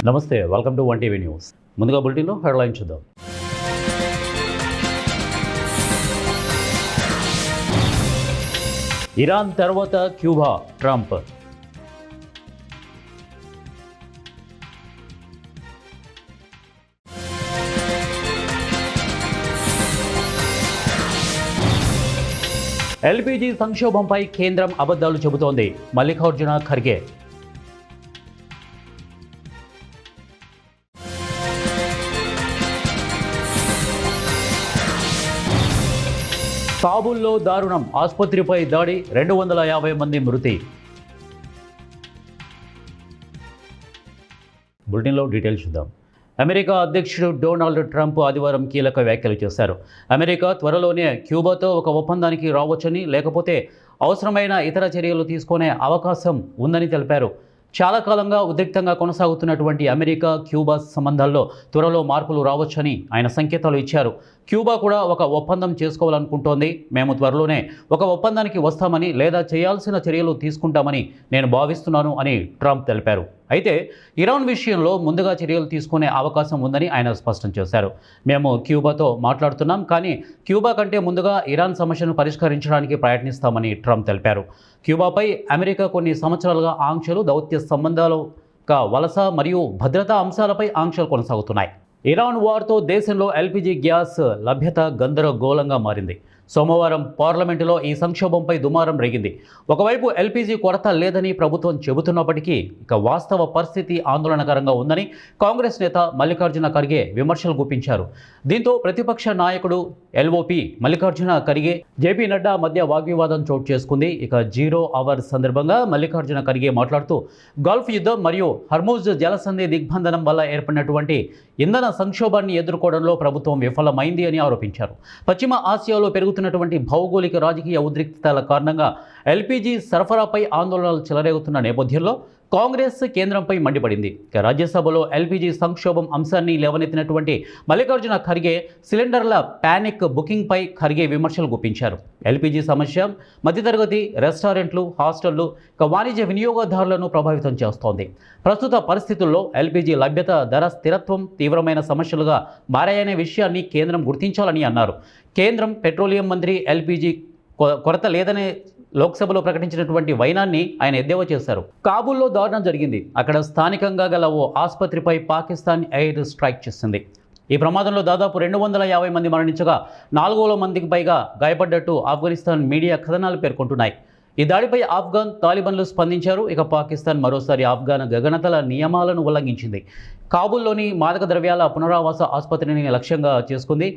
నమస్తే, welcome to 1 TV news. ముందుగా బులెటిన్లో హెడ్లైన్ చూద్దాం. ఇరాన్ తర్వాత క్యూబా, ట్రంప్. ఎల్పీజీ సంక్షోభంపై కేంద్రం అబద్ధాలు చెబుతోంది, మల్లికార్జున ఖర్గే. కాబూల్లో దారుణం, ఆసుపత్రిపై దాడి, 250 మంది మృతి. బులెటిన్లో డీటెయిల్స్ చూద్దాం. అమెరికా అధ్యక్షుడు డొనాల్డ్ ట్రంప్ ఆదివారం కీలక వ్యాఖ్యలు చేశారు. అమెరికా త్వరలోనే క్యూబాతో ఒక ఒప్పందానికి రావచ్చని, లేకపోతే అవసరమైన ఇతర చర్యలు తీసుకునే అవకాశం ఉందని తెలిపారు. చాలా కాలంగా ఉద్రిక్తంగా కొనసాగుతున్నటువంటి అమెరికా క్యూబా సంబంధాల్లో త్వరలో మార్పులు రావచ్చని ఆయన సంకేతాలు ఇచ్చారు. క్యూబా కూడా ఒక ఒప్పందం చేసుకోవాలనుకుంటోంది. మేము త్వరలోనే ఒక ఒప్పందానికి వస్తామని, లేదా చేయాల్సిన చర్యలు తీసుకుంటామని నేను భావిస్తున్నాను అని ట్రంప్ తెలిపారు. అయితే ఇరాన్ విషయంలో ముందుగా చర్యలు తీసుకునే అవకాశం ఉందని ఆయన స్పష్టం చేశారు. మేము క్యూబాతో మాట్లాడుతున్నాం, కానీ క్యూబా కంటే ముందుగా ఇరాన్ సమస్యను పరిష్కరించడానికి ప్రయత్నిస్తామని ట్రంప్ తెలిపారు. క్యూబాపై అమెరికా కొన్ని సంవత్సరాలుగా ఆంక్షలు, దౌత్య సంబంధాలు, వలస మరియు భద్రతా అంశాలపై ఆంక్షలు కొనసాగుతున్నాయి. ఇరాన్ వార్తో దేశంలో ఎల్పీజీ గ్యాస్ లభ్యత గందరగోళంగా మారింది. సోమవారం పార్లమెంటులో ఈ సంక్షోభంపై దుమారం రేగింది. ఒకవైపు ఎల్పీజీ కొరత లేదని ప్రభుత్వం చెబుతున్నప్పటికీ ఇక వాస్తవ పరిస్థితి ఆందోళనకరంగా ఉందని కాంగ్రెస్ నేత మల్లికార్జున ఖర్గే విమర్శలు గుప్పించారు. దీంతో ప్రతిపక్ష నాయకుడు ఎల్ఓపి మల్లికార్జున ఖర్గే, జేపీ నడ్డా మధ్య వాగ్వివాదం చోటు చేసుకుంది. ఇక 0 అవర్ సందర్భంగా మల్లికార్జున ఖర్గే మాట్లాడుతూ గల్ఫ్ యుద్ధం మరియు హర్మూజ్ జలసంధి దిగ్బంధనం వల్ల ఏర్పడినటువంటి ఇంధన సంక్షోభాన్ని ఎదుర్కోవడంలో ప్రభుత్వం విఫలమైంది అని ఆరోపించారు. పశ్చిమ ఆసియాలో పెరుగుతున్నటువంటి భౌగోళిక రాజకీయ ఉద్రిక్తతల కారణంగా ఎల్పీజీ సరఫరాపై ఆందోళనలు చెలరేగుతున్న నేపథ్యంలో కాంగ్రెస్ కేంద్రంపై మండిపడింది. రాజ్యసభలో ఎల్పీజీ సంక్షోభం అంశాన్ని లేవనెత్తినటువంటి మల్లికార్జున ఖర్గే సిలిండర్ల ప్యానిక్ బుకింగ్పై ఖర్గే విమర్శలు గుప్పించారు. ఎల్పీజీ సమస్య మధ్యతరగతి రెస్టారెంట్లు, హాస్టళ్లు, వాణిజ్య వినియోగదారులను ప్రభావితం చేస్తోంది. ప్రస్తుత పరిస్థితుల్లో ఎల్పీజీ లభ్యత, ధర స్థిరత్వం తీవ్రమైన సమస్యలుగా మారాయనే విషయాన్ని కేంద్రం గుర్తించాలని అన్నారు. కేంద్రం పెట్రోలియం మంత్రి ఎల్పీజీ కొరత లేదనే లోక్సభలో ప్రకటించినటువంటి వైనాన్ని ఆయన ఎద్దేవా చేశారు. కాబూల్లో దారుణం జరిగింది. అక్కడ స్థానికంగా గల ఓ ఆసుపత్రిపై పాకిస్తాన్ ఎయిర్ స్ట్రైక్ చేసింది. ఈ ప్రమాదంలో దాదాపు 250 మంది మరణించగా 400 మందికి పైగా గాయపడ్డట్టు ఆఫ్ఘనిస్తాన్ మీడియా కథనాలు పేర్కొంటున్నాయి. ఈ దాడిపై ఆఫ్ఘాన్ తాలిబన్లు స్పందించారు. ఇక పాకిస్తాన్ మరోసారి ఆఫ్ఘాన్ గగనతల నియమాలను ఉల్లంఘించింది. కాబూల్లోని మాదక ద్రవ్యాల పునరావాస ఆసుపత్రిని లక్ష్యంగా చేసుకుంది.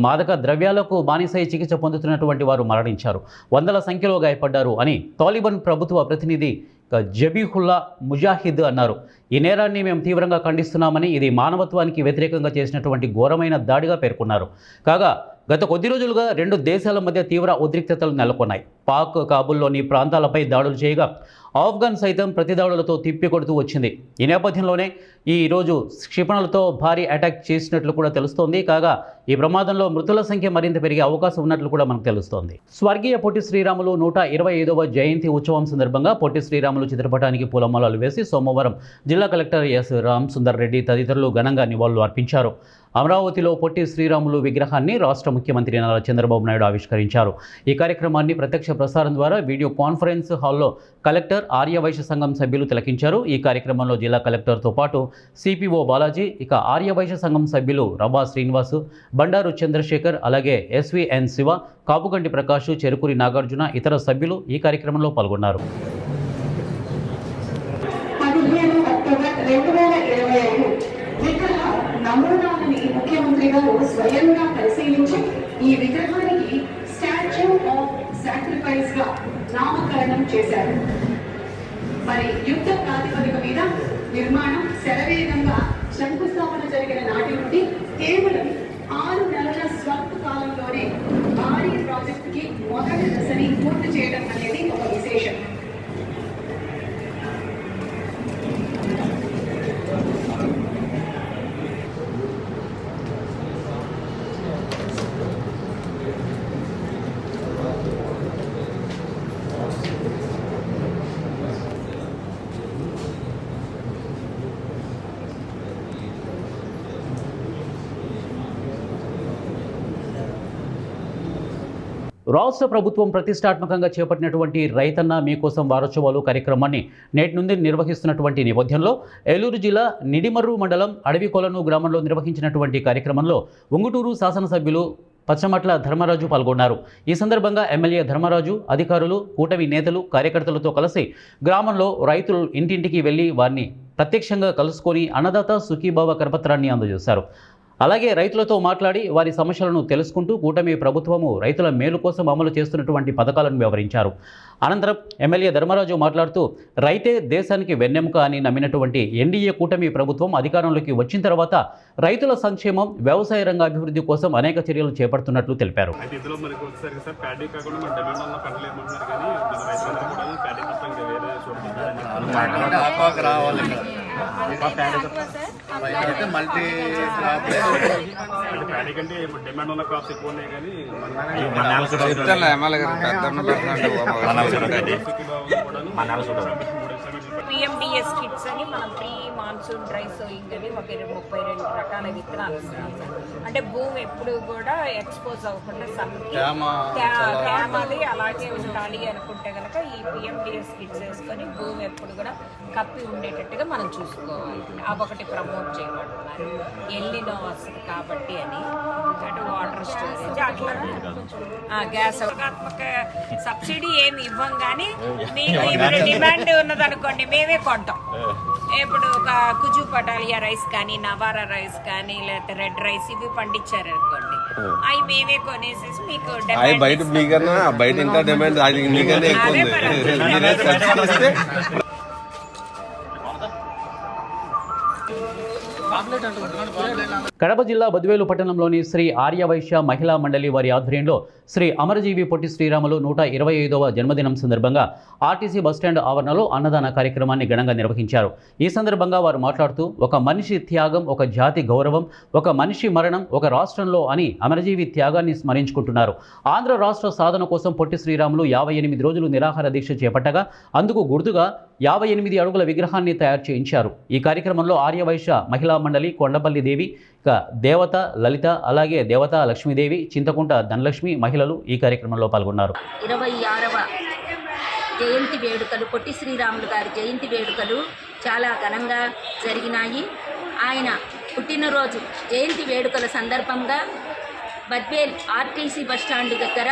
మాదక ద్రవ్యాలకు బానిసై చికిత్స పొందుతున్నటువంటి వారు మరణించారు, వందల సంఖ్యలో గాయపడ్డారు అని తాలిబాన్ ప్రభుత్వ ప్రతినిధి జబీహుల్లా ముజాహిద్ అన్నారు. ఈ నేరాన్ని మేము తీవ్రంగా ఖండిస్తున్నామని, ఇది మానవత్వానికి వ్యతిరేకంగా చేసినటువంటి ఘోరమైన దాడిగా పేర్కొన్నారు. కాగా గత కొద్ది రోజులుగా 2 దేశాల మధ్య తీవ్ర ఉద్రిక్తతలు నెలకొన్నాయి. పాక్ కాబూల్లోని ప్రాంతాలపై దాడులు చేయగా ఆఫ్ఘన్ సైతం ప్రతిదాడులతో తిప్పికొడుతూ వచ్చింది. ఈ నేపథ్యంలోనే ఈరోజు క్షిపణులతో భారీ అటాక్ చేసినట్లు కూడా తెలుస్తోంది. కాగా ఈ ప్రమాదంలో మృతుల సంఖ్య మరింత పెరిగే అవకాశం ఉన్నట్లు కూడా మనకు తెలుస్తోంది. స్వర్గీయ పొట్టి శ్రీరాములు 125వ జయంతి ఉత్సవం సందర్భంగా పొట్టి శ్రీరాములు చిత్రపటానికి పూలమాలలు వేసి సోమవారం జిల్లా కలెక్టర్ ఎస్ రామ్ సుందర్ రెడ్డి తదితరులు ఘనంగా నివాళులు అర్పించారు. అమరావతిలో పొట్టి శ్రీరాములు విగ్రహాన్ని రాష్ట్ర ముఖ్యమంత్రి నారా చంద్రబాబు నాయుడు ఆవిష్కరించారు. ఈ కార్యక్రమాన్ని ప్రత్యక్ష ప్రసారం ద్వారా వీడియో కాన్ఫరెన్స్ హాల్లో కలెక్టర్, ఆర్యవైశ్య సంఘం సభ్యులు తిలకించారు. ఈ కార్యక్రమంలో జిల్లా కలెక్టర్తో పాటు సిపిఓ బాలాజీ, ఇక ఆర్యవైశ్య సంఘం సభ్యులు రబా శ్రీనివాసు, బండారు చంద్రశేఖర్, అలాగే ఎస్విఎన్ శివ, కాపుగంటి ప్రకాష్, చెరుకూరి నాగార్జున, ఇతర సభ్యులు ఈ కార్యక్రమంలో పాల్గొన్నారు. నమూనాలని ముఖ్యమంత్రి గారు స్వయంగా పరిశీలించి ఈ విగ్రహానికి స్టాచ్యూ ఆఫ్ సాక్రిఫైస్ గా నామకరణం చేశారు. మరి యుద్ధ ప్రాతిపదిక మీద నిర్మాణం శరవేగంగా శంకుస్థాపన జరిగిన నాటి నుండి కేవలం 6 నెలల స్వల్ప కాలంలోనే భారీ ప్రాజెక్టుకి మొదటి దశని పూర్తి చేయడం అనేది ఒక విశేషం. రాష్ట్ర ప్రభుత్వం ప్రతిష్టాత్మకంగా చేపట్టినటువంటి రైతన్న మీకోసం వారోత్సవాలు కార్యక్రమాన్ని నేటి నుండి నిర్వహిస్తున్నటువంటి నేపథ్యంలో ఏలూరు జిల్లా నిడిమర్రు మండలం అడవికొలను గ్రామంలో నిర్వహించినటువంటి కార్యక్రమంలో ఉంగుటూరు శాసనసభ్యులు పచ్చమట్ల ధర్మరాజు పాల్గొన్నారు. ఈ సందర్భంగా ఎమ్మెల్యే ధర్మరాజు, అధికారులు, కూటమి నేతలు, కార్యకర్తలతో కలిసి గ్రామంలో రైతులు ఇంటింటికి వెళ్లి వారిని ప్రత్యక్షంగా కలుసుకొని అన్నదాత సుఖీభావ కరపత్రాన్ని అందజేశారు. అలాగే రైతులతో మాట్లాడి వారి సమస్యలను తెలుసుకుంటూ కూటమి ప్రభుత్వము రైతుల మేలు కోసం అమలు చేస్తున్నటువంటి పథకాలను వివరించారు. అనంతరం ఎమ్మెల్యే ధర్మరాజు మాట్లాడుతూ రైతే దేశానికి వెన్నెముక అని నమ్మినటువంటి ఎన్డీఏ కూటమి ప్రభుత్వం అధికారంలోకి వచ్చిన తర్వాత రైతుల సంక్షేమం, వ్యవసాయ రంగ అభివృద్ధి కోసం అనేక చర్యలు చేపడుతున్నట్లు తెలిపారు. మల్టీ కంటే డిమాండ్ ఉన్న క్రాప్స్ ఎక్కువ ఉన్నాయి కానీ పిఎండిఎస్ కిట్స్ అని మనం ప్రీ మాన్సూన్ డ్రై సోయింగ్ అని ఒక 32 రకాల విత్తనాలు ఇస్తున్నాం సార్. అంటే భూమి ఎప్పుడు కూడా ఎక్స్పోజ్ అవ్వకుండా తేమది అలాగే ఉండాలి అనుకుంటే కనుక ఈ పిఎండిఎస్ కిట్స్ వేసుకొని భూమి ఎప్పుడు కూడా కప్పి ఉండేటట్టుగా మనం చూసుకోవాలి. అవొకటి ప్రమోట్ చేయబడుతున్నారు. ఎల్లినో వస్తుంది కాబట్టి అని అంటే వాటర్ స్టోరేజ్ అట్లా గ్యాస్ అవకాత్మక సబ్సిడీ ఏమి ఇవ్వం కానీ మీకు ఇప్పుడు డిమాండ్ ఉన్నదనుకోండి మేమే కొంటాం. ఇప్పుడు ఒక కుజు పటాలియా రైస్ కానీ, నవారా రైస్ కానీ, లేకపోతే రెడ్ రైస్ ఇవి పండించారు అనుకోండి, అవి మేమే కొనేసేసి మీకు బయట ఇంకా డిమాండ్ కడప జిల్లా బద్వేలు పట్టణంలోని శ్రీ ఆర్యవైశ్య మహిళా మండలి వారి ఆధ్వర్యంలో శ్రీ అమరజీవి పొట్టి శ్రీరాములు 125వ జన్మదినం సందర్భంగా ఆర్టీసీ బస్టాండ్ ఆవరణలో అన్నదాన కార్యక్రమాన్ని ఘనంగా నిర్వహించారు. ఈ సందర్భంగా వారు మాట్లాడుతూ ఒక మనిషి త్యాగం, ఒక జాతి గౌరవం, ఒక మనిషి మరణం ఒక రాష్ట్రంలో అని అమరజీవి త్యాగాన్ని స్మరించుకుంటున్నారు. ఆంధ్ర రాష్ట్ర సాధన కోసం పొట్టి శ్రీరాములు 58 రోజులు నిరాహార దీక్ష చేపట్టగా అందుకు గుర్తుగా 58 అడుగుల విగ్రహాన్ని తయారు చేయించారు. ఈ కార్యక్రమంలో ఆర్యవైశ్య మహిళా మండలి కొండపల్లి దేవి, దేవత లలిత, అలాగే దేవత లక్ష్మీదేవి, చింతకుంట ధనలక్ష్మి మహిళలు ఈ కార్యక్రమంలో పాల్గొన్నారు. 26వ జయంతి వేడుకలు, పొట్టి శ్రీరాములు గారి జయంతి వేడుకలు చాలా ఘనంగా జరిగినాయి. ఆయన పుట్టినరోజు జయంతి వేడుకల సందర్భంగా బద్వేల్ ఆర్టీసీ బస్టాండ్ దగ్గర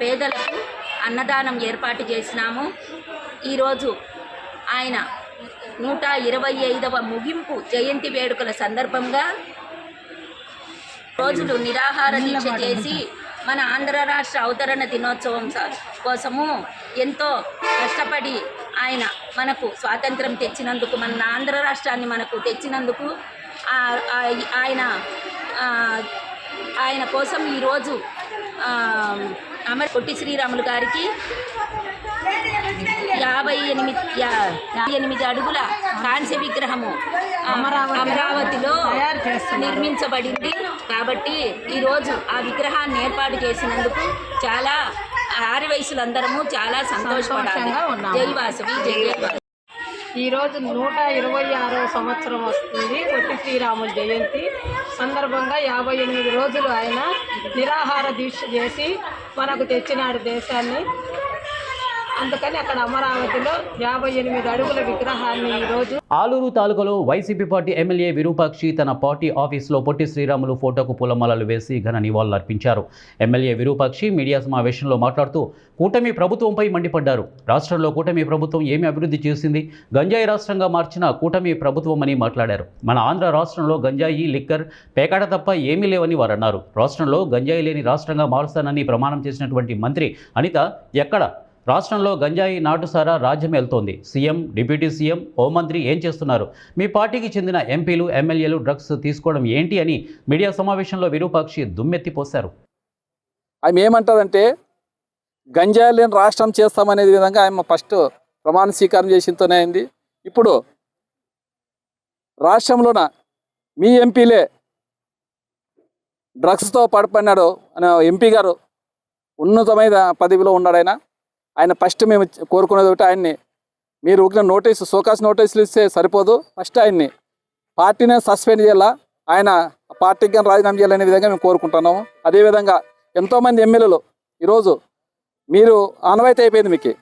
పేదలకు అన్నదానం ఏర్పాటు చేసినాము. ఈరోజు ఆయన 125వ ముగింపు జయంతి వేడుకల సందర్భంగా రోజులు నిరాహార దీక్ష చేసి మన ఆంధ్ర రాష్ట్ర అవతరణ దినోత్సవం కోసము ఎంతో కష్టపడి ఆయన మనకు స్వాతంత్రం తెచ్చినందుకు, మన ఆంధ్ర రాష్ట్రాన్ని మనకు తెచ్చినందుకు ఆయన కోసం ఈరోజు పొట్టి శ్రీరాములు గారికి 58 అడుగుల కాంస్య విగ్రహము అమరావతిలో నిర్మించబడింది. కాబట్టి ఈరోజు ఆ విగ్రహాన్ని ఏర్పాటు చేసినందుకు చాలా ఆర్యవైశ్యులందరము చాలా సంతోషపడాలి. జై వాసవి, జై వాసవి. ఈరోజు 126వ సంవత్సరం వస్తుంది పొట్టి శ్రీరాముల జయంతి సందర్భంగా 58 రోజులు ఆయన నిరాహార దీక్ష చేసి మనకు తెచ్చినాడు దేశాన్ని. అందుకని అక్కడ అమరావతిలో 58 అడుగుల విగ్రహాన్ని ఈరోజు ఆలూరు తాలూకాలో వైసీపీ పార్టీ ఎమ్మెల్యే విరూపాక్షి తన పార్టీ ఆఫీసులో పొట్టి శ్రీరాములు ఫోటోకు పూలమాలలు వేసి ఘన నివాళులు అర్పించారు. ఎమ్మెల్యే విరూపాక్షి మీడియా సమావేశంలో మాట్లాడుతూ కూటమి ప్రభుత్వంపై మండిపడ్డారు. రాష్ట్రంలో కూటమి ప్రభుత్వం ఏమి అభివృద్ధి చేసింది, గంజాయి రాష్ట్రంగా మార్చిన కూటమి ప్రభుత్వం అని మాట్లాడారు. మన ఆంధ్ర రాష్ట్రంలో గంజాయి, లిక్కర్, పేకాట తప్ప ఏమీ లేవని వారు అన్నారు. రాష్ట్రంలో గంజాయి లేని రాష్ట్రంగా మారుస్తానని ప్రమాణం చేసినటువంటి మంత్రి అనిత ఎక్కడ రాష్ట్రంలో గంజాయి నాటుసారా రాజ్యం వెళ్తోంది. సీఎం, డిప్యూటీ సీఎం, హోంమంత్రి ఏం చేస్తున్నారు? మీ పార్టీకి చెందిన ఎంపీలు, ఎమ్మెల్యేలు డ్రగ్స్ తీసుకోవడం ఏంటి అని మీడియా సమావేశంలో విరూపాక్షి దుమ్మెత్తిపోశారు. ఆమె ఏమంటారంటే గంజాయి లేని రాష్ట్రం చేస్తామనే విధంగా ఆమె ఫస్ట్ ప్రమాణ స్వీకారం చేసింతోనే అయింది. ఇప్పుడు రాష్ట్రంలోన మీ ఎంపీలే డ్రగ్స్తో పడిపోయినాడు అనే ఎంపీ గారు ఉన్నతమైన పదవిలో ఉన్నాడు. ఆయన ఫస్ట్ మేము కోరుకునేది ఒకటి, ఆయన్ని మీరు ఊరిన నోటీసు, సోకాస్ నోటీసులు ఇస్తే సరిపోదు, ఫస్ట్ ఆయన్ని పార్టీనే సస్పెండ్ చేయాలా, ఆయన పార్టీకి రాజీనామా చేయాలనే విధంగా మేము కోరుకుంటున్నాము. అదేవిధంగా ఎంతోమంది ఎమ్మెల్యేలు ఈరోజు మీరు ఆనవాయితీ అయిపోయింది మీకు.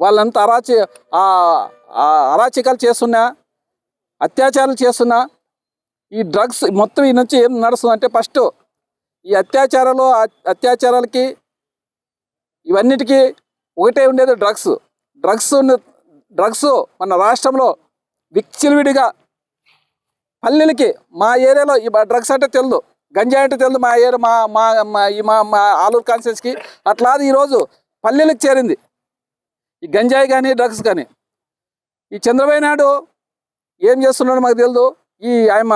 వాళ్ళంతా అరాచకాలు చేస్తున్నా, అత్యాచారాలు చేస్తున్నా, ఈ డ్రగ్స్ మొత్తం ఈ నుంచి ఏం నడుస్తుందంటే ఫస్ట్ ఈ అత్యాచారాలకి ఇవన్నిటికీ ఒకటే ఉండేది డ్రగ్స్ మన రాష్ట్రంలో విచ్చలవిడిగా పల్లెలకి, మా ఏరియాలో ఈ డ్రగ్స్ అంటే తెలియదు, గంజాయి అంటే తెలియదు మా ఏరియా, మా ఆలూరు కాన్స్టిట్యూన్సీకి. అట్లా ఈరోజు పల్లెలకు చేరింది ఈ గంజాయి కానీ డ్రగ్స్ కానీ. ఈ చంద్రబాబు నాయుడు ఏం చేస్తున్నాడో మాకు తెలియదు. ఆయన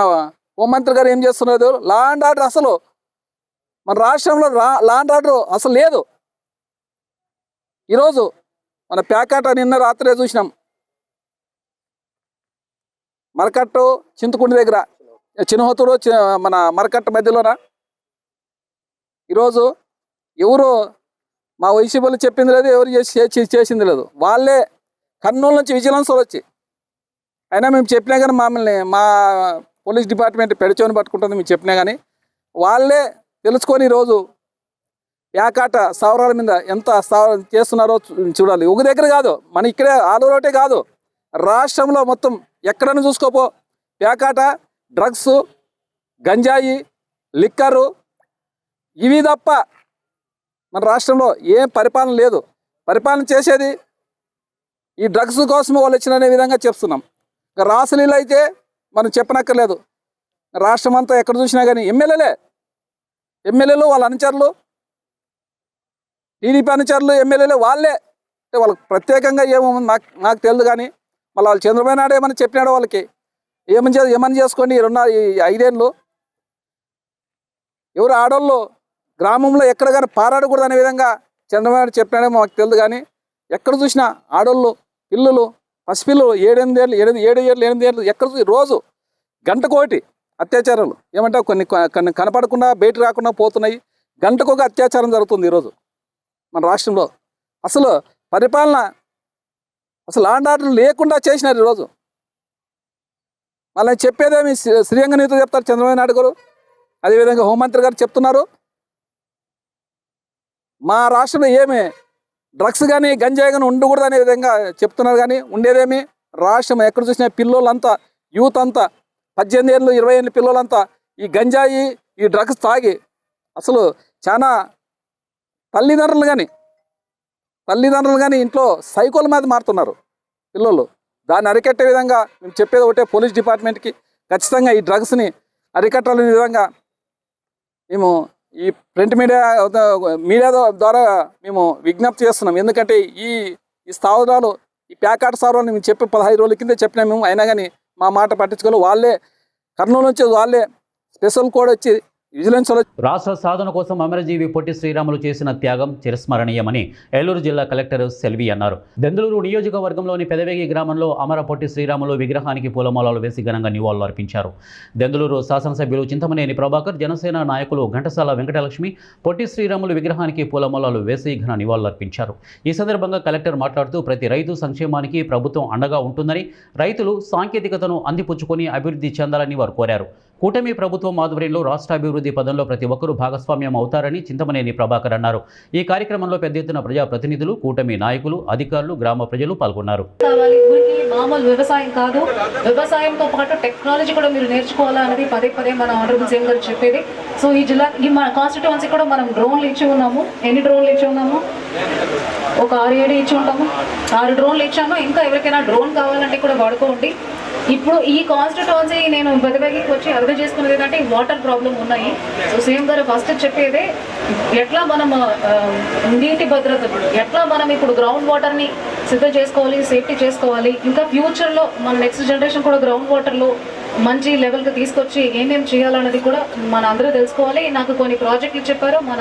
హోంమంత్రి గారు ఏం చేస్తున్నారు? లా అండ్ ఆర్డర్ అసలు మన రాష్ట్రంలో లా అండ్ ఆర్డర్ అసలు లేదు. ఈరోజు మన ప్యాకాట నిన్న రాత్రే చూసినాం, మరకట్టు చింతకుండి దగ్గర, చిన్నహోతూరు మన మరకట్టు మధ్యలోన. ఈరోజు ఎవరు మా వైసీపీలు చెప్పింది లేదు, ఎవరు చేసింది లేదు. వాళ్ళే కర్నూలు నుంచి విజిలెన్స్ వచ్చి, అయినా మేము చెప్పినా కానీ మమ్మల్ని మా పోలీస్ డిపార్ట్మెంట్ పెడచోని పట్టుకుంటుంది మేము చెప్పినా కానీ, వాళ్ళే తెలుసుకొని ఈరోజు ప్యాకాట స్థావరాల మీద ఎంత చేస్తున్నారో చూడాలి. ఒక దగ్గర కాదు, మన ఇక్కడే ఆలూరు ఒకటే కాదు, రాష్ట్రంలో మొత్తం ఎక్కడైనా చూసుకోపో ప్యాకాట, డ్రగ్స్, గంజాయి, లిక్కరు, ఇవి తప్ప మన రాష్ట్రంలో ఏం పరిపాలన లేదు. పరిపాలన చేసేది ఈ డ్రగ్స్ కోసం వాళ్ళు వచ్చిననే విధంగా చెప్తున్నాం. ఇంకా రాసలీలు అయితే మనం చెప్పనక్కర్లేదు. రాష్ట్రం అంతా ఎక్కడ చూసినా కానీ ఎమ్మెల్యేలు వాళ్ళ అనుచరులు, టీడీపీ అనుచరులు, ఎమ్మెల్యేలు వాళ్ళే. అంటే వాళ్ళకి ప్రత్యేకంగా ఏమో నాకు తెలియదు కానీ మళ్ళీ వాళ్ళు చంద్రబాబు నాయుడు ఏమని చెప్పినాడో వాళ్ళకి ఏమని చేసుకోండి. ఈ 5 ఏళ్ళు ఎవరు ఆడోళ్ళు గ్రామంలో ఎక్కడ కానీ పారాడకూడదు అనే విధంగా చంద్రబాబు నాయుడు చెప్పినాడో మాకు తెలియదు కానీ ఎక్కడ చూసినా ఆడోళ్ళు, పిల్లలు, పసిపిల్లలు 7 ఏళ్ళు ఎక్కడ రోజు గంటకోటి అత్యాచారాలు. ఏమంటే కొన్ని కనపడకుండా బయట రాకుండా పోతున్నాయి. గంటకొక అత్యాచారం జరుగుతుంది ఈరోజు మన రాష్ట్రంలో. అసలు పరిపాలన అసలు లా అండ్ ఆర్డర్ లేకుండా చేసినారు ఈరోజు. మళ్ళీ చెప్పేదేమి శ్రీరంగ నీతితో చెప్తారు చంద్రబాబు నాయుడు గారు, అదేవిధంగా హోంమంత్రి గారు చెప్తున్నారు. మా రాష్ట్రంలో ఏమి డ్రగ్స్ కానీ గంజాయి కానీ ఉండకూడదు అనే విధంగా చెప్తున్నారు కానీ ఉండేదేమి రాష్ట్రం ఎక్కడ చూసినా పిల్లోళ్ళంతా, యూత్ అంతా 18 ఏళ్ళు 20 ఏళ్ళ పిల్లలంతా ఈ గంజాయి, ఈ డ్రగ్స్ తాగి అసలు చాలా తల్లిదండ్రులు కానీ ఇంట్లో సైకోల మీద మారుతున్నారు పిల్లలు. దాన్ని అరికట్టే విధంగా మేము చెప్పేది ఒకటే, పోలీస్ డిపార్ట్మెంట్కి ఖచ్చితంగా ఈ డ్రగ్స్ని అరికట్టాలనే విధంగా మేము ఈ ప్రింట్ మీడియా ద్వారా మేము విజ్ఞప్తి చేస్తున్నాం. ఎందుకంటే ఈ స్థావరాలు, ఈ ప్యాకాట్ స్థావరాలు మేము చెప్పి 15 రోజుల కింద చెప్పినా మేము, అయినా కానీ మా మాట పట్టించుకోవాలి. వాళ్ళే కర్నూలు నుంచి వాళ్ళే స్పెషల్ కోడ్ వచ్చి విజిలెన్స్లో. రాష్ట్ర సాధన కోసం అమరజీవి పొట్టి శ్రీరాములు చేసిన త్యాగం చిరస్మరణీయమని ఏలూరు జిల్లా కలెక్టర్ సెల్వి అన్నారు. దెందులూరు నియోజకవర్గంలోని పెదవేగి గ్రామంలో అమర పొట్టి శ్రీరాములు విగ్రహానికి పూలమాలలు వేసి ఘనంగా నివాళులు అర్పించారు. దెందులూరు శాసనసభ్యులు చింతమనేని ప్రభాకర్, జనసేన నాయకులు ఘంటసాల వెంకటలక్ష్మి పొట్టి శ్రీరాములు విగ్రహానికి పూలమాలలు వేసి ఘన నివాళులు అర్పించారు. ఈ సందర్భంగా కలెక్టర్ మాట్లాడుతూ ప్రతి రైతు సంక్షేమానికి ప్రభుత్వం అండగా ఉంటుందని, రైతులు సాంకేతికతను అందిపుచ్చుకొని అభివృద్ధి చెందాలని వారు కోరారు. కూటమి ప్రభుత్వం ఆధ్వర్యంలో రాష్ట్ర అభివృద్ధి పదంలో ప్రతి ఒక్కరూ భాగస్వామ్యం అవుతారని చింతమనేని ప్రభాకర్ అన్నారు. ఈ కార్యక్రమంలో పెద్ద ఎత్తున ప్రజాప్రతినిధులు, కూటమి నాయకులు, అధికారులు, గ్రామ ప్రజలు పాల్గొన్నారు. మామూలు వ్యవసాయం కాదు, వ్యవసాయంతో పాటు టెక్నాలజీ కూడా మీరు నేర్చుకోవాలా అనేది పదే మన ఆనరబుల్ సీఎం గారు చెప్పేది. సో ఈ మన కాన్స్టిట్యువెన్సీ కూడా మనం డ్రోన్లు ఇచ్చి ఉన్నాము. ఎన్ని డ్రోన్లు ఇచ్చి ఉన్నాము? ఒక 6-7 ఇచ్చి ఉంటాము. 6 డ్రోన్లు ఇచ్చాము. ఇంకా ఎవరికైనా డ్రోన్ కావాలంటే కూడా వాడుకోండి. ఇప్పుడు ఈ కాన్స్టిట్యువెన్సీ నేను పెదవేగికి వచ్చి అర్థం చేసుకున్నది ఏంటంటే వాటర్ ప్రాబ్లం ఉన్నాయి. సో సీఎం గారు ఫస్ట్ చెప్పేదే ఎట్లా మనం నీటి భద్రత, ఎట్లా మనం ఇప్పుడు గ్రౌండ్ వాటర్ని సిద్ధం చేసుకోవాలి, సేఫ్టీ చేసుకోవాలి. ఇంకా ఫ్యూచర్లో మన నెక్స్ట్ జనరేషన్ కూడా గ్రౌండ్ వాటర్లో మంచి లెవెల్కి తీసుకొచ్చి ఏమేమి చేయాలన్నది కూడా మన అందరూ తెలుసుకోవాలి. నాకు కొన్ని ప్రాజెక్టులు చెప్పారు, మన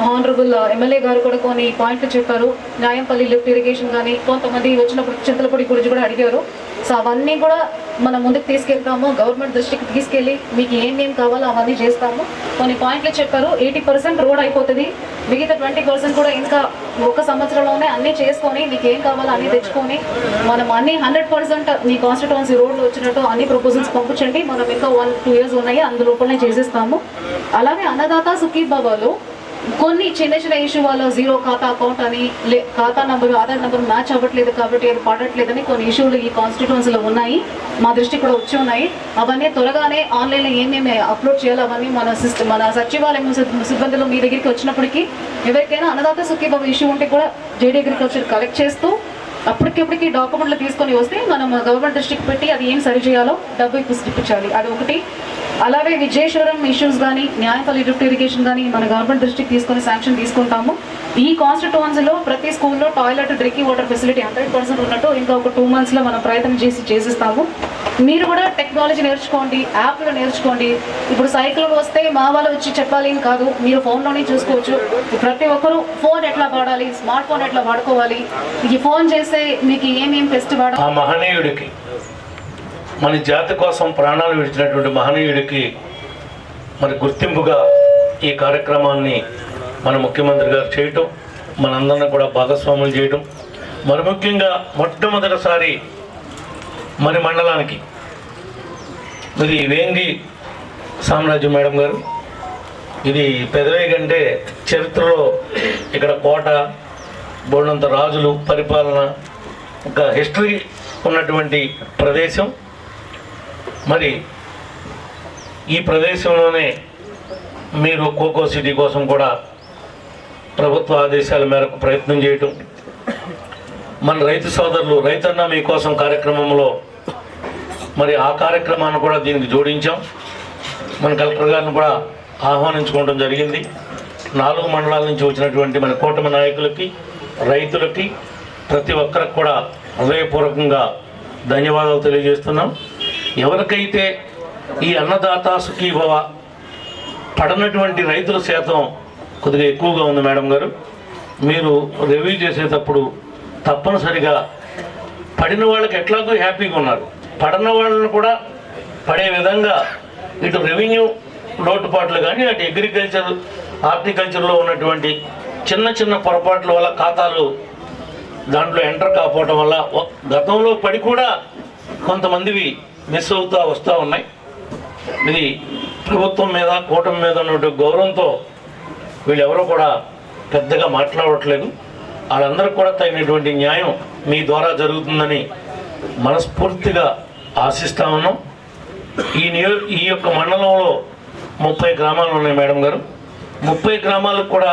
హానరబుల్ ఎమ్మెల్యే గారు కూడా కొన్ని పాయింట్లు చెప్పారు. న్యాయంపల్లి లిఫ్ట్ ఇరిగేషన్ కానీ, కొంతమంది వచ్చినప్పుడు చింతలపూడి గురించి కూడా అడిగారు. సో అవన్నీ కూడా మనం ముందుకు తీసుకెళ్తాము, గవర్నమెంట్ దృష్టికి తీసుకెళ్ళి మీకు ఏమేమి కావాలో అవన్నీ చేస్తాము. కొన్ని పాయింట్లు చెప్పారు. 80% రోడ్ అయిపోతుంది, మిగతా 20% కూడా ఇంకా 1 సంవత్సరంలోనే అన్నీ చేసుకొని మీకు ఏం కావాలో అన్నీ తెచ్చుకొని మనం అన్ని 100% మీ కాన్స్టిట్యువెన్సీ రోడ్లు వచ్చినట్టు అన్ని ప్రపోజల్స్ పంపించండి. మనం ఇంకా 1-2 years ఉన్నాయి, అందులోపలనే చేసేస్తాము. అలాగే అన్నదాత సుఖీభావాలు కొన్ని చిన్న చిన్న ఇష్యూ వల్ల జీరో ఖాతా అకౌంట్ అని ఖాతా నంబరు ఆధార్ నెంబర్ మ్యాచ్ అవ్వట్లేదు కాబట్టి అది పడట్లేదని కొన్ని ఇష్యూలు ఈ కాన్స్టిట్యున్సీలో ఉన్నాయి, మా దృష్టికి కూడా వచ్చి ఉన్నాయి. అవన్నీ త్వరగానే ఆన్లైన్లో ఏమేమి అప్లోడ్ చేయాలో అవన్నీ మన సచివాలయం సిబ్బందులు మీ దగ్గరికి వచ్చినప్పటికీ ఎవరికైనా అన్నదాత సుఖీభావ ఇష్యూ ఉంటే కూడా జేడీ అగ్రికల్చర్ కలెక్ట్ చేస్తూ అప్పటికప్పటికి డాక్యుమెంట్లు తీసుకొని వస్తే మనం గవర్నమెంట్ దృష్టికి పెట్టి అది ఏం సరి చేయాలో డబ్బు ఇప్పించాలి, అది ఒకటి. అలాగే విజయేశ్వరం ఇష్యూస్ కానీ న్యాయపల్లి డ్రిఫ్ట్ ఇరిగేషన్ కానీ మన గవర్నమెంట్ దృష్టికి తీసుకొని శాంక్షన్ తీసుకుంటాము. ఈ కాన్స్టిట్యువెన్సీలో ప్రతి స్కూల్లో టాయిలెట్ డ్రింకింగ్ వాటర్ ఫెసిలిటీ 100% ఉన్నట్టు ఇంకా ఒక 2 monthsలో మనం ప్రయత్నం చేసిస్తాము. మీరు కూడా టెక్నాలజీ నేర్చుకోండి, యాప్లు నేర్చుకోండి. ఇప్పుడు సైకిల్ వస్తే మా వాళ్ళు వచ్చి చెప్పాలి అని కాదు, మీరు ఫోన్లోనే చూసుకోవచ్చు. ప్రతి ఒక్కరూ ఫోన్ ఎట్లా వాడాలి, స్మార్ట్ ఫోన్ ఎట్లా వాడుకోవాలి, ఈ ఫోన్ చేస్తే మీకు ఏమేం టెస్ట్ వాడాలి. ఆ మహనీయుడికి, మన జాతి కోసం ప్రాణాలు విడిచినటువంటి మహనీయుడికి మరి గుర్తింపుగా ఈ కార్యక్రమాన్ని మన ముఖ్యమంత్రి గారు చేయటం, మనందరినీ కూడా భాగస్వాములు చేయటం, మరి ముఖ్యంగా మొట్టమొదటిసారి మరి మండలానికి ఇది వేంగి సామ్రాజ్యం మేడం గారు, ఇది పెదవే కంటే చరిత్రలో ఇక్కడ కోట, బోర్డంత రాజులు పరిపాలన, ఒక హిస్టరీ ఉన్నటువంటి ప్రదేశం. మరి ఈ ప్రదేశంలోనే మీరు కోకో సిటీ కోసం కూడా ప్రభుత్వ ఆదేశాల మేరకు ప్రయత్నం చేయటం, మన రైతు సోదరులు రైతన్న మీకోసం కార్యక్రమంలో మరి ఆ కార్యక్రమాన్ని కూడా దీనికి జోడించాం. మన కలెక్టర్ గారిని కూడా ఆహ్వానించుకోవడం జరిగింది. 4 మండలాల నుంచి వచ్చినటువంటి మన కూటమి నాయకులకి, రైతులకి, ప్రతి ఒక్కరికి కూడా హృదయపూర్వకంగా ధన్యవాదాలు తెలియజేస్తున్నాం. ఎవరికైతే ఈ అన్నదాత సుఖీభవ పడనటువంటి రైతుల శాతం కొద్దిగా ఎక్కువగా ఉంది మేడం గారు, మీరు రివ్యూ చేసేటప్పుడు తప్పనిసరిగా పడిన వాళ్ళకి ఎట్లాగో హ్యాపీగా ఉన్నారు, పడన వాళ్ళని కూడా పడే విధంగా ఇటు రెవెన్యూ లోటుపాట్లు కానీ అటు అగ్రికల్చర్ హార్టికల్చర్లో ఉన్నటువంటి చిన్న చిన్న పొరపాట్ల వల్ల ఖాతాలు దాంట్లో ఎంటర్ కాకపోవడం వల్ల గతంలో పడి కూడా కొంతమందివి మిస్ అవుతూ వస్తూ ఉన్నాయి. ఇది ప్రభుత్వం మీద కూటమి మీద ఉన్న గౌరవంతో వీళ్ళెవరూ కూడా పెద్దగా మాట్లాడట్లేదు. వాళ్ళందరికీ కూడా తగినటువంటి న్యాయం మీ ద్వారా జరుగుతుందని మనస్ఫూర్తిగా ఆశిస్తా ఉన్నాం. ఈ యొక్క మండలంలో 30 గ్రామాలు ఉన్నాయి మేడం గారు. 30 గ్రామాలకు కూడా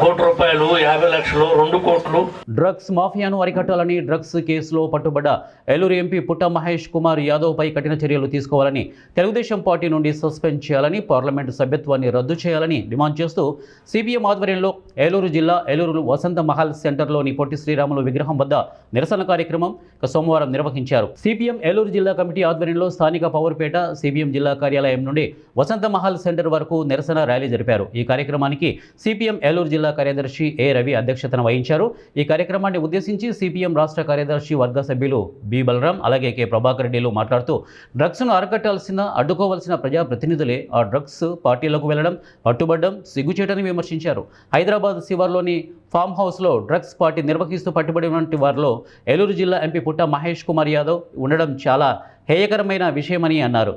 ₹1 కోటి, 50 లక్షలు, 2 కోట్లు. డ్రగ్స్ మాఫియాను అరికట్టాలని డ్రగ్స్ కేసులో పట్టుబడ్డ ఏలూరు ఎంపీ పుట్ట మహేష్ కుమార్ యాదవ్పై కఠిన చర్యలు తీసుకోవాలని, తెలుగుదేశం పార్టీ నుండి సస్పెండ్ చేయాలని, పార్లమెంటు సభ్యత్వాన్ని రద్దు చేయాలని డిమాండ్ చేస్తూ సిపిఎం ఆధ్వర్యంలో ఏలూరు జిల్లా ఏలూరు వసంత మహల్ సెంటర్లోని పొట్టి శ్రీరాములు విగ్రహం వద్ద నిరసన కార్యక్రమం సోమవారం నిర్వహించారు. సిపిఎం ఏలూరు జిల్లా కమిటీ ఆధ్వర్యంలో స్థానిక పవర్పేట సిపిఎం జిల్లా కార్యాలయం నుండి వసంత మహల్ సెంటర్ వరకు నిరసన ర్యాలీ జరిపారు. ఈ కార్యక్రమానికి సిపిఎం ఏలూరు జిల్లా కార్యదర్శి ఏ రవి అధ్యక్షతన వహించారు. ఈ కార్యక్రమాన్ని ఉద్దేశించి సిపిఎం రాష్ట్ర కార్యదర్శి వర్గ సభ్యులు బి బలరాం అలాగే కె ప్రభాకర్ రెడ్డిలు మాట్లాడుతూ డ్రగ్స్ను అరికట్టాల్సిన, అడ్డుకోవాల్సిన ప్రజాప్రతినిధులే ఆ డ్రగ్స్ పార్టీలకు వెళ్లడం, పట్టుబడ్డం సిగ్గుచేటని విమర్శించారు. హైదరాబాద్ శివార్లోని ఫామ్ హౌస్లో డ్రగ్స్ పార్టీ నిర్వహిస్తూ పట్టుబడినటువంటి వారిలో ఏలూరు జిల్లా ఎంపీ పుట్ట మహేష్ కుమార్ యాదవ్ ఉండడం చాలా హేయకరమైన విషయమని అన్నారు.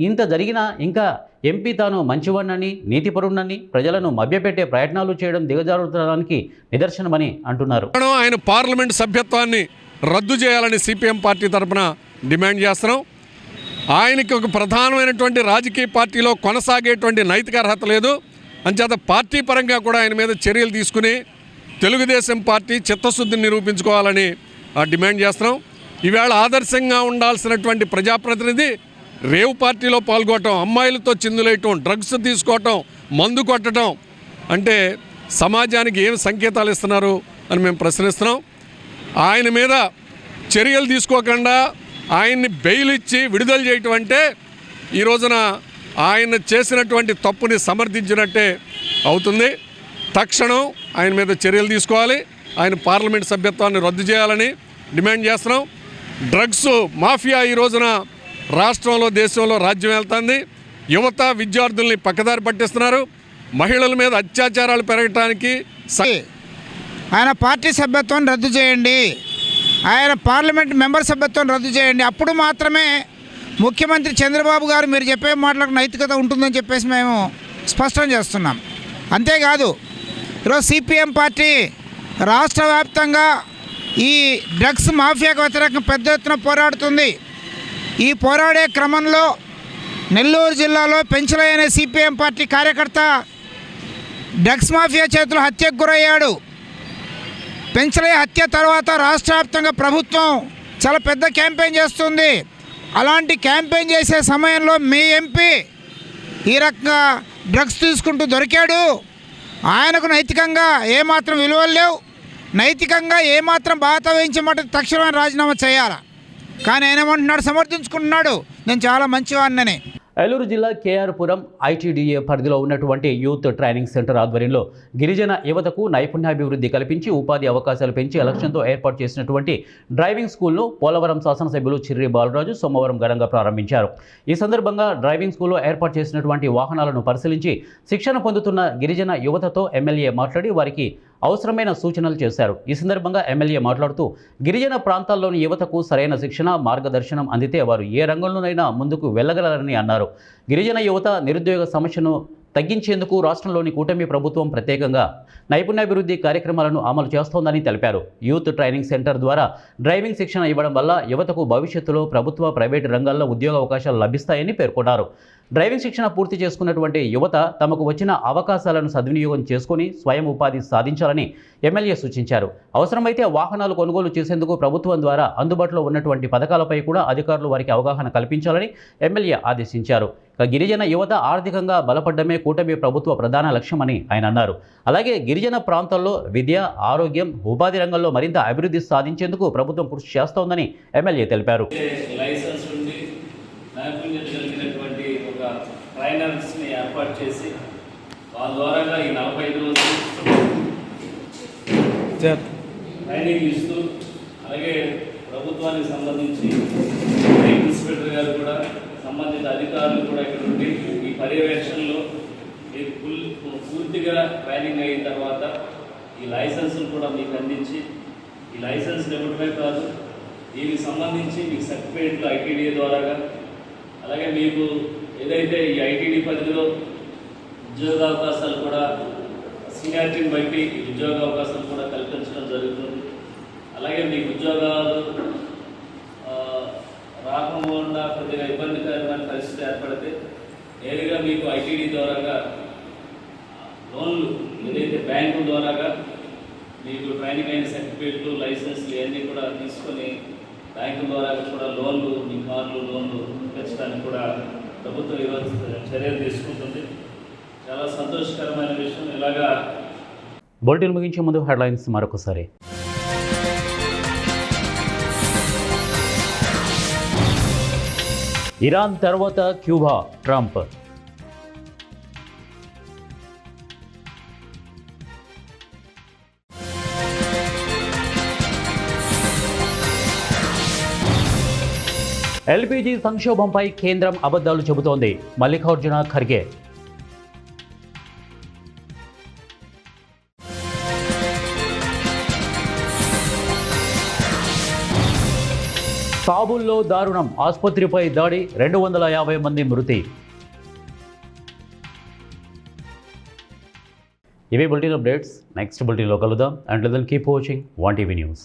ఇంత జరిగినా ఇంకా ఎంపీ తాను మంచివాడినని, నీతిపరుణ్ణని ప్రజలను మభ్యపెట్టే ప్రయత్నాలు చేయడం దిగజారుతనానికి నిదర్శనమని అంటున్నారు. ఆయన పార్లమెంట్ సభ్యత్వాన్ని రద్దు చేయాలని సిపిఎం పార్టీ తరఫున డిమాండ్ చేస్తున్నాం. ఆయనకి ఒక ప్రధానమైనటువంటి రాజకీయ పార్టీలో కొనసాగేటువంటి నైతిక అర్హత లేదు. అంచేత పార్టీ పరంగా కూడా ఆయన మీద చర్యలు తీసుకుని తెలుగుదేశం పార్టీ చిత్తశుద్ధిని నిరూపించుకోవాలని డిమాండ్ చేస్తున్నాం. ఈవేళ ఆదర్శంగా ఉండాల్సినటువంటి ప్రజాప్రతినిధి రేవు పార్టీలో పాల్గొనటం, అమ్మాయిలతో చిందులేయటం, డ్రగ్స్ తీసుకోవటం, మందు కొట్టడం అంటే సమాజానికి ఏం సంకేతాలు ఇస్తున్నారు అని మేము ప్రశ్నిస్తున్నాం. ఆయన మీద చర్యలు తీసుకోకుండా ఆయన్ని బెయిల్ ఇచ్చి విడుదల చేయటం అంటే ఈ రోజున ఆయన చేసినటువంటి తప్పుని సమర్థించినట్టే అవుతుంది. తక్షణం ఆయన మీద చర్యలు తీసుకోవాలి. ఆయన పార్లమెంట్ సభ్యత్వాన్ని రద్దు చేయాలని డిమాండ్ చేస్తున్నాం. డ్రగ్స్ మాఫియా ఈ రోజున రాష్ట్రంలో, దేశంలో రాజ్యం వెళ్తుంది. యువత, విద్యార్థుల్ని పక్కదారి పట్టిస్తున్నారు. మహిళల మీద అత్యాచారాలు పెరగటానికి ఆయన పార్టీ సభ్యత్వం రద్దు చేయండి, ఆయన పార్లమెంట్ మెంబర్ సభ్యత్వం రద్దు చేయండి. అప్పుడు మాత్రమే ముఖ్యమంత్రి చంద్రబాబు గారు మీరు చెప్పే మాటలకు నైతికత ఉంటుందని చెప్పేసి మేము స్పష్టం చేస్తున్నాం. అంతేకాదు ఈరోజు సిపిఎం పార్టీ రాష్ట్ర వ్యాప్తంగా ఈ డ్రగ్స్ మాఫియాకు వ్యతిరేకంగా పెద్ద ఎత్తున పోరాడుతుంది. ఈ పోరాడే క్రమంలో నెల్లూరు జిల్లాలో పెంచలయ్య అనే సిపిఎం పార్టీ కార్యకర్త డ్రగ్స్ మాఫియా చేతులు హత్యకు గురయ్యాడు. పెంచలయ్య హత్య తర్వాత రాష్ట్ర వ్యాప్తంగా ప్రభుత్వం చాలా పెద్ద క్యాంపెయిన్ చేస్తుంది. అలాంటి క్యాంపెయిన్ చేసే సమయంలో మీ ఎంపీ ఈ రకంగా డ్రగ్స్ తీసుకుంటూ దొరికాడు. ఆయనకు నైతికంగా ఏమాత్రం విలువలు లేవు, నైతికంగా ఏమాత్రం బాధ వహించమంటే తక్షణమే రాజీనామా చేయాలి. కానీ ఆయన ఏమంటున్నాడు, సమర్థించుకుంటున్నాడు, నేను చాలా మంచివాడినని. ఏలూరు జిల్లా కేఆర్పురం ఐటీడీఏ పరిధిలో ఉన్నటువంటి యూత్ ట్రైనింగ్ సెంటర్ ఆధ్వర్యంలో గిరిజన యువతకు నైపుణ్యాభివృద్ధి కల్పించి ఉపాధి అవకాశాలు పెంచి లక్ష్యంతో ఏర్పాటు చేసినటువంటి డ్రైవింగ్ స్కూల్ను పోలవరం శాసనసభ్యులు చిర్రి బాలరాజు సోమవారం ఘనంగా ప్రారంభించారు. ఈ సందర్భంగా డ్రైవింగ్ స్కూల్లో ఏర్పాటు చేసినటువంటి వాహనాలను పరిశీలించి శిక్షణ పొందుతున్న గిరిజన యువతతో ఎమ్మెల్యే మాట్లాడి వారికి అవసరమైన సూచనలు చేశారు. ఈ సందర్భంగా ఎమ్మెల్యే మాట్లాడుతూ గిరిజన ప్రాంతాల్లోని యువతకు సరైన శిక్షణ మార్గదర్శనం అందితే వారు ఏ రంగంలోనైనా ముందుకు వెళ్ళగలరని అన్నారు. గిరిజన యువత నిరుద్యోగ సమస్యను తగ్గించేందుకు రాష్ట్రంలోని కూటమి ప్రభుత్వం ప్రత్యేకంగా నైపుణ్యాభివృద్ధి కార్యక్రమాలను అమలు చేస్తోందని తెలిపారు. యూత్ ట్రైనింగ్ సెంటర్ ద్వారా డ్రైవింగ్ శిక్షణ ఇవ్వడం వల్ల యువతకు భవిష్యత్తులో ప్రభుత్వ ప్రైవేటు రంగాల్లో ఉద్యోగ అవకాశాలు లభిస్తాయని పేర్కొన్నారు. డ్రైవింగ్ శిక్షణ పూర్తి చేసుకున్నటువంటి యువత తమకు వచ్చిన అవకాశాలను సద్వినియోగం చేసుకుని స్వయం ఉపాధి సాధించాలని ఎమ్మెల్యే సూచించారు. అవసరమైతే వాహనాలు కొనుగోలు చేసేందుకు ప్రభుత్వం ద్వారా అందుబాటులో ఉన్నటువంటి పథకాలపై కూడా అధికారులు వారికి అవగాహన కల్పించాలని ఎమ్మెల్యే ఆదేశించారు. గిరిజన యువత ఆర్థికంగా బలపడమే కూటమి ప్రభుత్వ ప్రధాన లక్ష్యమని ఆయన అన్నారు. అలాగే గిరిజన ప్రాంతాల్లో విద్య, ఆరోగ్యం, ఉపాధి రంగంలో మరింత అభివృద్ధి సాధించేందుకు ప్రభుత్వం కృషి చేస్తోందని ఎమ్మెల్యే తెలిపారు. ట్రైనర్స్ని ఏర్పాటు చేసి వాళ్ళ ద్వారా ఈ 45 రోజులు ట్రైనింగ్ ఇస్తూ, అలాగే ప్రభుత్వానికి సంబంధించి ఇన్స్పెక్టర్ గారు కూడా సంబంధిత అధికారులు కూడా ఇక్కడ ఉండి ఈ పర్యవేక్షణలో మీరు పూర్తిగా ట్రైనింగ్ అయిన తర్వాత ఈ లైసెన్సులు కూడా మీకు అందించి, ఈ లైసెన్స్ ఇవ్వడమే కాదు దీనికి సంబంధించి మీకు సర్టిఫికేట్లు ఐటీడీఏ ద్వారాగా, అలాగే మీకు ఏదైతే ఈ ఐటీడీ పరిధిలో ఉద్యోగ అవకాశాలు కూడా సీనియారిటీని బట్టి ఉద్యోగ అవకాశాలు కూడా కల్పించడం జరుగుతుంది. అలాగే మీకు ఉద్యోగాలు రాకుండా కొద్దిగా ఇబ్బందికరమైన పరిస్థితి ఏర్పడితే నేరుగా మీకు ఐటీడీ ద్వారాగా లోన్లు ఏదైతే బ్యాంకు ద్వారాగా మీకు ట్రైనింగ్ అయిన సర్టిఫికేట్లు, లైసెన్స్లు ఇవన్నీ కూడా తీసుకొని బ్యాంకు ద్వారా కూడా లోన్లు, మీ కార్లు లోన్లు పెంచడానికి కూడా ప్రభుత్వం ఈరోజు చర్యలు తీసుకుంటుంది. చాలా సంతోషకరమైన విషయం. ఇలాగా బులెటిన్ ముగించే ముందు హెడ్లైన్స్ మరొకసారి. ఇరాన్ తర్వాత క్యూబా, ట్రంప్. ఎల్పీజీ సంక్షోభంపై కేంద్రం అబద్ధాలు చెబుతోంది, మల్లికార్జున ఖర్గే. కాబూల్లో దారుణం, ఆసుపత్రిపై దాడి, 250 మంది మృతి. ఇవే బులెటిన్ అప్డేట్స్. నెక్స్ట్ బులెటిన్లో కలుద్దాం. Until then keep watching 1TV news.